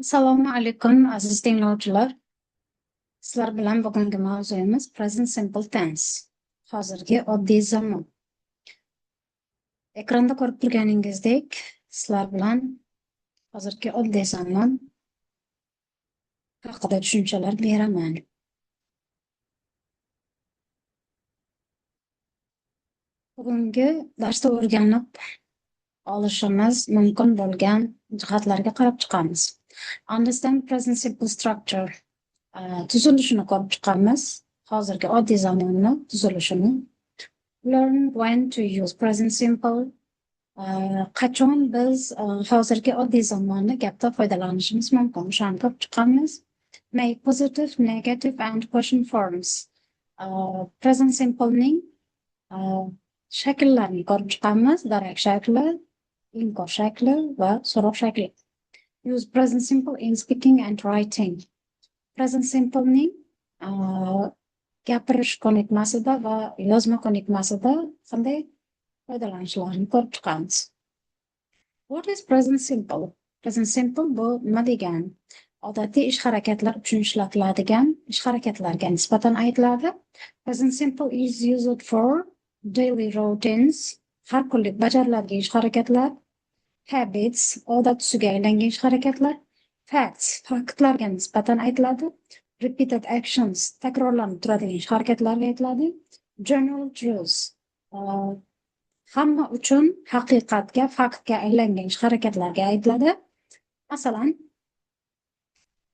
Assalomu alaykum aziz tinglovchilar. Sizlar bilan bugungi mavzuyimiz present simple tense. Hozirgi oddiy zamon. Ekranda ko'rib turganingizdek, sizlar bilan hozirgi oddiy zamon haqida tushunchalar beraman. Bugungi darsda o'rganib olishimiz mumkin bo'lgan jihatlarga qarab chiqamiz. Understand present simple structure. Tuzilishini ko'rib chiqamiz. Hozirgi oddiy zamonni tuzilishini. Learn when to use present simple. Qachon biz hozirgi oddiy zamonni gapda foydalanishimiz mumkin. O'shani ko'rib chiqamiz. Make positive, negative and question forms. Present simplening shakllarini ko'rib chiqamiz. Darak shakli, inkor shakli va so'roq shakli. Use present simple in speaking and writing. Present simplening gapirish ko'nikmasida va yozma ko'nikmasida qanday foydalanishlarini ko'rib chiqamiz. What is present simple? Present simple bu nima degani? Odatiy ish harakatlar uchun ishlatiladigan ish harakatlarga nisbatan aytiladi. Present simple is used for daily routines, har kunlik bajariladigan ish harakatlar, habits, odat tusiga aylangan ish harakatlar, facts, faktlarga nisbatan aytiladi. Repeated actions, takrorlanib turadigan ish harakatlarga aytiladi. General truths, hamma uchun haqiqatga, faktga aylangan ish harakatlarga aytiladi. Masalan,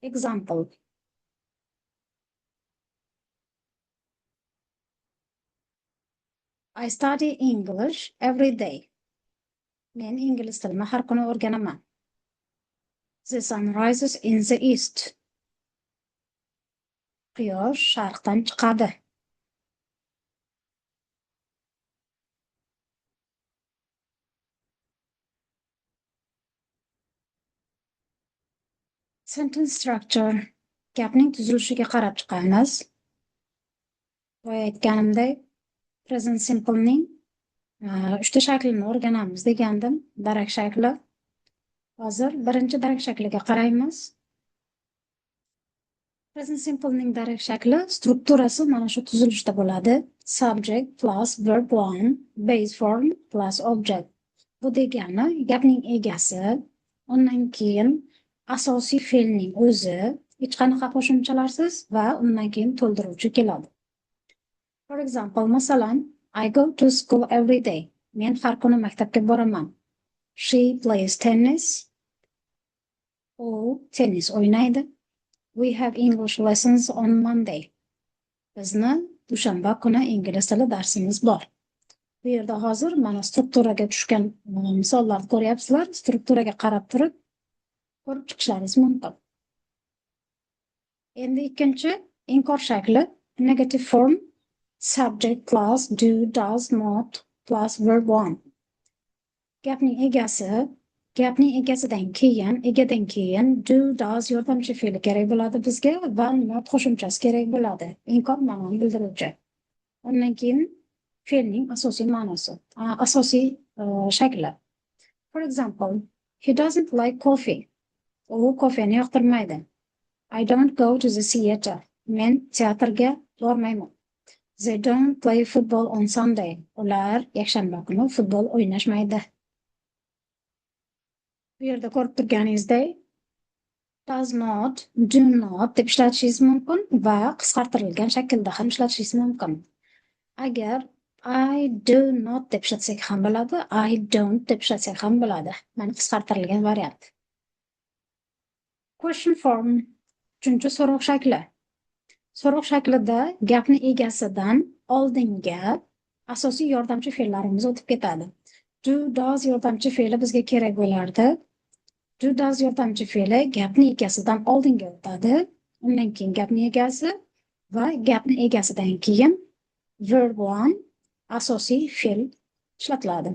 example. I study English every day. Men ingliz tilini har kuni o'rganaman. The sun rises in the east. Quyosh sharqdan chiqadi. Sentence structure. Gapning tuzilishiga qarab chiqamiz. Boya aytganimdek, present simplening 3 shaklini o'rganamiz degandim. Darak shakli. Hozir birinchi darak shakliga qaraymiz. Present simplening darak shakli strukturasi mana shu tuzilishda bo'ladi. Subject plus verb 1, base form plus object. Bu degani gapning egasi, undan keyin asosiy fe'lning o'zi, hech qanaqa qo'shimchalarsiz va undan keyin to'ldiruvchi keladi. For example, masalan, I go to school every day. Men har kuni maktabga boraman. She plays tennis. U tennis o'ynaydi. We have English lessons on Monday. Bizni dushanba kuni ingliz tili darsimiz bor. Bu yerda hozir mana strukturaga tushgan misollarni ko'ryapsizlar. Strukturaga qarab turib ko'rib chiqishlaringiz mumkin. Endi ikkinchi inkor shakli, negative form, subject plus do, does, not plus verb 1. Gapning egasidan keyin do, does yordamchi fe'li kerak bo'ladi bizga va not qo'shimchasi kerak bo'ladi. Inkor ma'noni bildiruvchi. Undan keyin fe'lning asosiy ma'nosi, asosiy shakli. For example, he doesn't like coffee. U kofeni yoqtirmaydi. I don't go to the theater. Men teatrga bormayman. They don't play football on Sunday. Ular yakshanba kuni futbol o'ynashmaydi. Bu yerda ko'rib turganingizdek, does not, do not deb ishlatishingiz mumkin va qisqartirilgan shaklda ham ishlatishingiz mumkin. Agar I do not deb ishlatsak ham bo'ladi, I don't deb ishlatsak ham bo'ladi. Mana qisqartirilgan variant. Question form, uchinchi so'roq shakli. So'roq shaklida gapni egasidan oldinga asosiy yordamchi fe'llarimiz o'tib ketadi. Do, does yordamchi fe'li bizga kerak bo'lardi. Do, does yordamchi fe'li gapni egasidan oldinga o'tadi. Undan keyin gapni egasi va gapni egasidan keyin verb 1 asosiy fe'l ishlatiladi.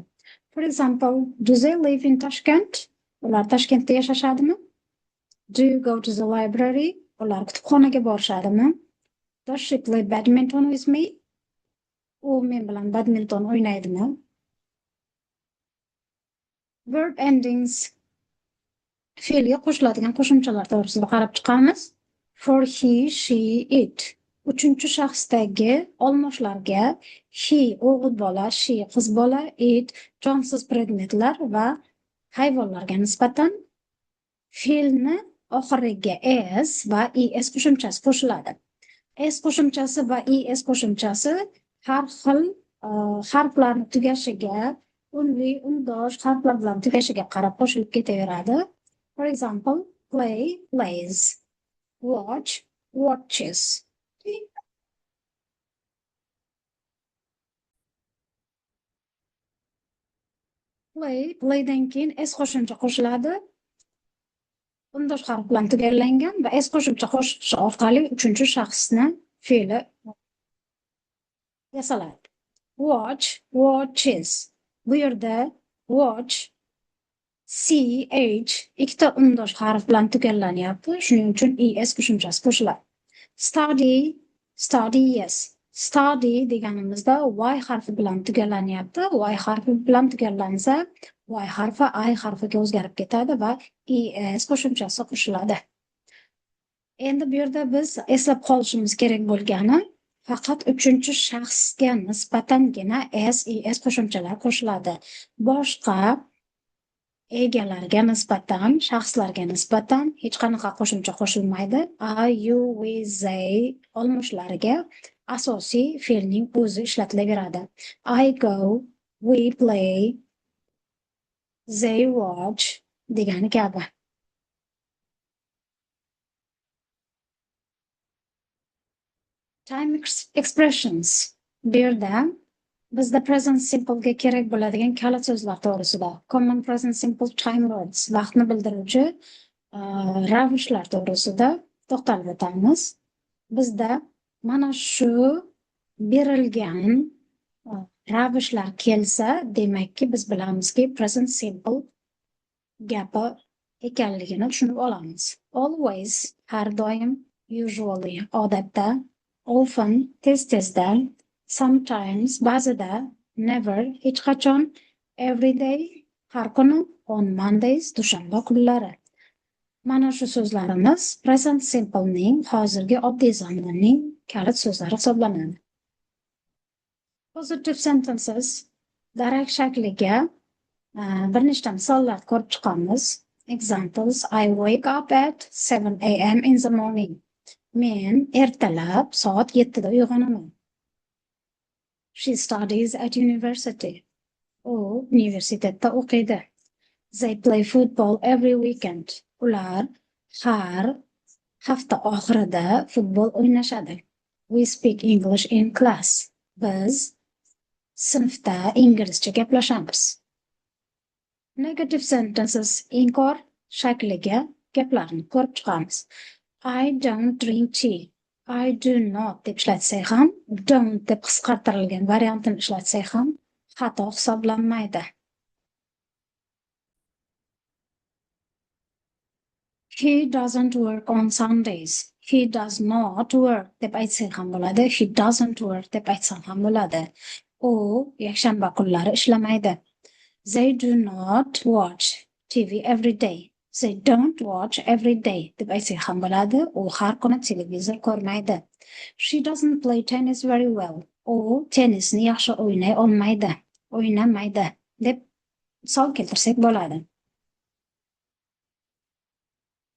For example, do they live in Tashkent? Ular Toshkentda yashashadimi? Do you go to the library? Ular kutubxonaga borishadimi? Does she play badminton with me? U men bilan badminton o'ynaydimi? Verb endings. fe'lga qo'shiladigan qo'shimchalar to'g'risida qarab chiqamiz. For he, she, it. Uchinchi shaxsdagi olmoshlarga he o'g'il bola, she qiz bola, it jonsiz predmetlar va hayvonlarga nisbatan fe'lni oxiriga s va es qo'shimchasi qo'shiladi. S qo'shimchasi va es qo'shimchasi har xil harflarni tugashiga, unli, undosh harflar bilan tugashiga qarab qo'shilib ketaveradi. For example, play, plays, watch, watches. Play, playdan keyin s qo'shimcha qo'shiladi. Undosh harf bilan tugallangan va s qo'shimcha qo'shish orqali uchinchi shaxsni fe'li yasaladi. Watch, watches. Bu yerda watch, ch ikkita undosh harf bilan tugallanyapti. Shuning uchun es qo'shimchasi qo'shiladi. Study, studies. Study deganimizda y harfi bilan tugallanyapti. Y harfi bilan tugallansa, y harfi I harfiga o'zgarib ketadi va es qo'shimchasi qo'shiladi. Endi bu yerda biz eslab qolishimiz kerak bo'lgani faqat uchinchi shaxsga nisbatangina es qo'shimchalar qo'shiladi. Boshqa egalarga nisbatan, shaxslarga nisbatan hech qanaqa qo'shimcha qo'shilmaydi. I, you, we, they olmoshlariga asosiy fe'lning o'zi ishlatilaveradi. I go, we play, they watch degani kabi. Time expressions. Bu yerda bizda present simple'ga kerak bo'ladigan kalit so'zlar to'g'risida, common present simple time words, vaqtni bildiruvchi ravishlar to'g'risida to'xtalib o'tamiz. Bizda mana shu berilgan ravishlar kelsa, demakki biz bilamizki present simple gapi ekanligini tushunib olamiz. Always, har doim, usually, odatda, often, tez-tezda, sometimes, ba'zida, never, hech qachon, every day, har kuni, on Mondays, dushanba kunlari. Mana shu so'zlarimiz present simple'ning hozirgi oddiy zamonning kalit so'zlari hisoblanadi. Positive sentences darak shakliga bir nechta misollar ko'rib chiqamiz. Examples: I wake up at 7 a.m. in the morning. Men ertalab soat 7 da uyg'onaman. She studies at university. U universitetda o'qiydi. They play football every weekend. Ular har hafta oxirida futbol o'ynashadi. We speak English in class. Biz sinfda inglizcha gaplashamiz. Negative sentences inkor shakliga gaplarni ko'rib chiqamiz. I don't drink tea. I do not deb ishlatsak ham, don't deb qisqartirilgan variantini ishlatsak ham xato hisoblanmaydi. He doesn't work on Sundays. He does not work deb aytsak ham bo'ladi. He doesn't work deb aytsam ham bo'ladi. U yakshanba kunlari ishlamaydi. They do not watch TV every day. They don't watch every day deb aytsak ham bo'ladi. U har kuni televizor ko'rmaydi. She doesn't play tennis very well. U tennisni yaxshi o'ynamaydi deb misol keltirsak bo'ladi.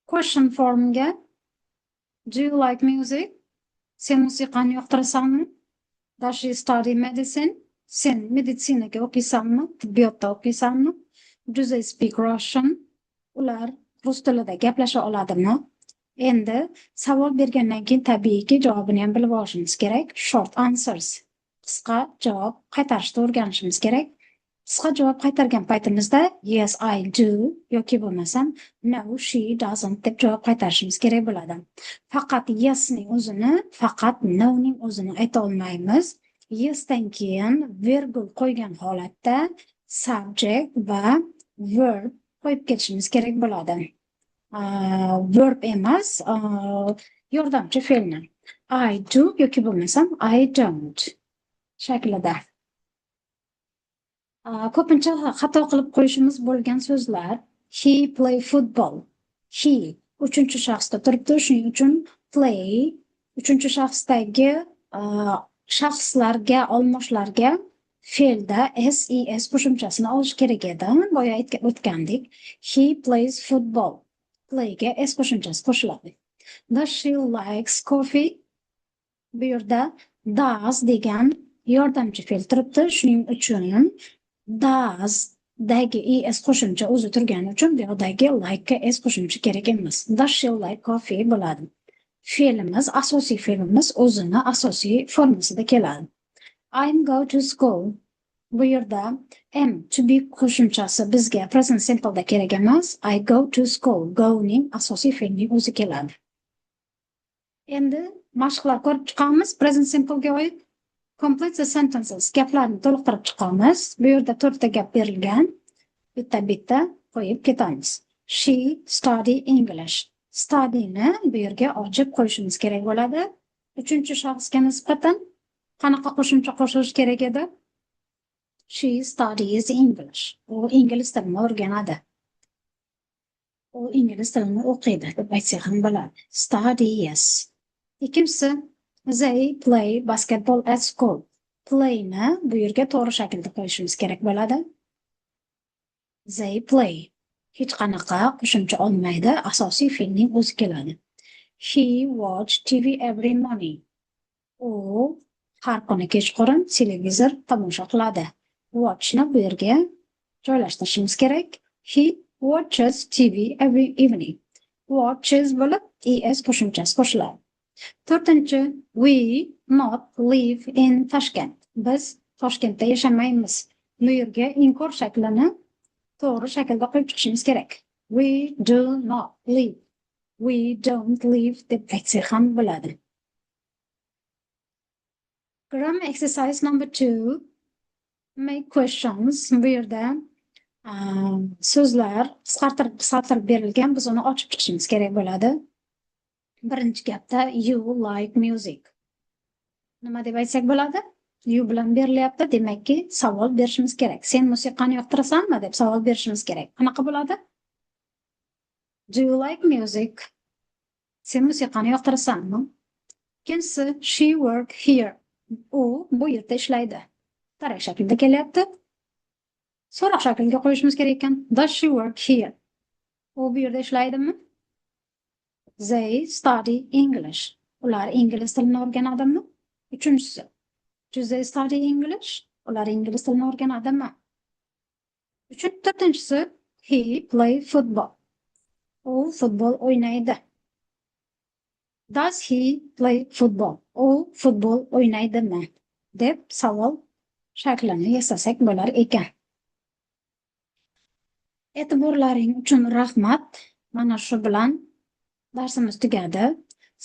Question formga: Do you like music? Sen musiqani yoqtirasanmi? Does she study medicine? Sen meditsinaga o'qiysanmi? Tibbiyotda o'qiysanmi? Do they speak Russian? Ular rus tilida gaplasha oladimi? Endi savol bergandan keyin tabiiyki javobini ham bilib olishimiz kerak. Short answers. Qisqa javob qaytarishni o'rganishimiz kerak. Qisqa javob qaytargan paytimizda yes I do yoki bo'lmasam no she doesn't deb javob qaytarishimiz kerak bo'ladi. Faqat yes ning o'zini, faqat no ning o'zini ayta olmaymiz. Yes dan keyin virgul qo'ygan holatda subject va verb qo'yib ketishimiz kerak bo'ladi. Verb emas, yordamchi fe'lni. I do yoki bo'lmasam I don't shaklida. Ko'pincha xato qilib qo'yishimiz bo'lgan so'zlar: he play football. He uchinchi shaxsda turibdi, shuning uchun play uchinchi shaxsdagi shaxslarga, olmoshlarga fe'lda ses qo'shimchasini olish kerak edi. Boya aytib o'tgandik. He plays football. Playga s qo'shimchasi qo'shiladi. Does she likes coffee? Bu yerda does degan yordamchi fe'l turibdi. Shuning uchun does dagi es qo'shimcha o'zi turgani uchun bu yerdagi like ga s qo'shimcha kerak emas. Does she like coffee bo'ladi. Fe'limiz, asosiy fe'limiz o'zini asosiy formasida keladi. I'm go to school. Bu yerda am to be qo'shimchasi bizga present simple da kerak emas. I go to school. Go ning asosiy fe'lning o'zi keladi. Endi mashqlar ko'rib chiqamiz. Present simple ga oid complete the sentences. Gaplarni to'liqtirib chiqamiz. Bu yerda 4 ta gap berilgan. Bitta qo'yib ketamiz. She study English. Study'ni bu yerga ochib qo'yishimiz kerak bo'ladi. Uchinchi shaxsga nisbatan qanaqa qo'shimcha qo'shish kerak edi? She studies English. U ingliz tilini o'rganadi. U ingliz tilini o'qiydi deb aytsak ham bo'ladi. Studies. Ikkinchisi, they play basketball at school. Play'ni bu yerga to'g'ri shaklda qo'yishimiz kerak bo'ladi. They play. Hech qanaqa qo'shimcha olmaydi, asosiy fe'lning o'zi keladi. He watch TV every morning. U har kuni kechqurun televizor tomosha qiladi. Watchni bu yerga joylashtirishimiz kerak. He watches TV every evening. Watches bo'lib es qo'shimchasi qo'shiladi. To'rtinchi, we not live in Tashkent. Biz Toshkentda yashamaymiz. Bu yerga inkor shaklini to'g'ri shaklda qo'yib chiqishimiz kerak. We do not live. We don't live deb aytsak ham bo'ladi. Grammar exercise number 2. Make questions. Bu yerda so'zlar qisqartirib berilgan, biz uni ochib chiqishimiz kerak bo'ladi. Birinchi gapda you like music. Nima deb aytsak bo'ladi? You bilan berilyapti, demakki savol berishimiz kerak. Sen musiqani yoqtirasanmi deb savol berishimiz kerak. Qanaqa bo'ladi? Do you like music? Sen musiqani yoqtirasanmi? Ikkinchisi, she work here. U bu yerda ishlaydi. Tarix shaklida kelyapti. So'roq shakliga qo'yishimiz kerak ekan. Does she work here? U bu yerda ishlaydimi? They study English. Ular ingliz tilini o'rganadimi? Uchinchisi, do they study English? Ular ingliz tilini o'rganadimi? To'rtinchisi, he play football. U futbol o'ynaydi. Does he play football? U futbol o'ynaydimi? Deb savol shaklini yasasak bo'lar ekan. E'tiborlaring uchun rahmat. Mana shu bilan darsimiz tugadi.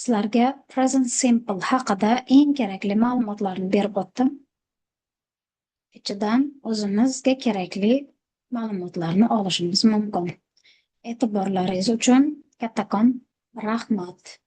Sizlarga present simple haqida eng kerakli ma'lumotlarni berib o'tdim. Ichidan o'zimizga kerakli ma'lumotlarni olishimiz mumkin. E'tiborlaringiz uchun kattakon rahmat.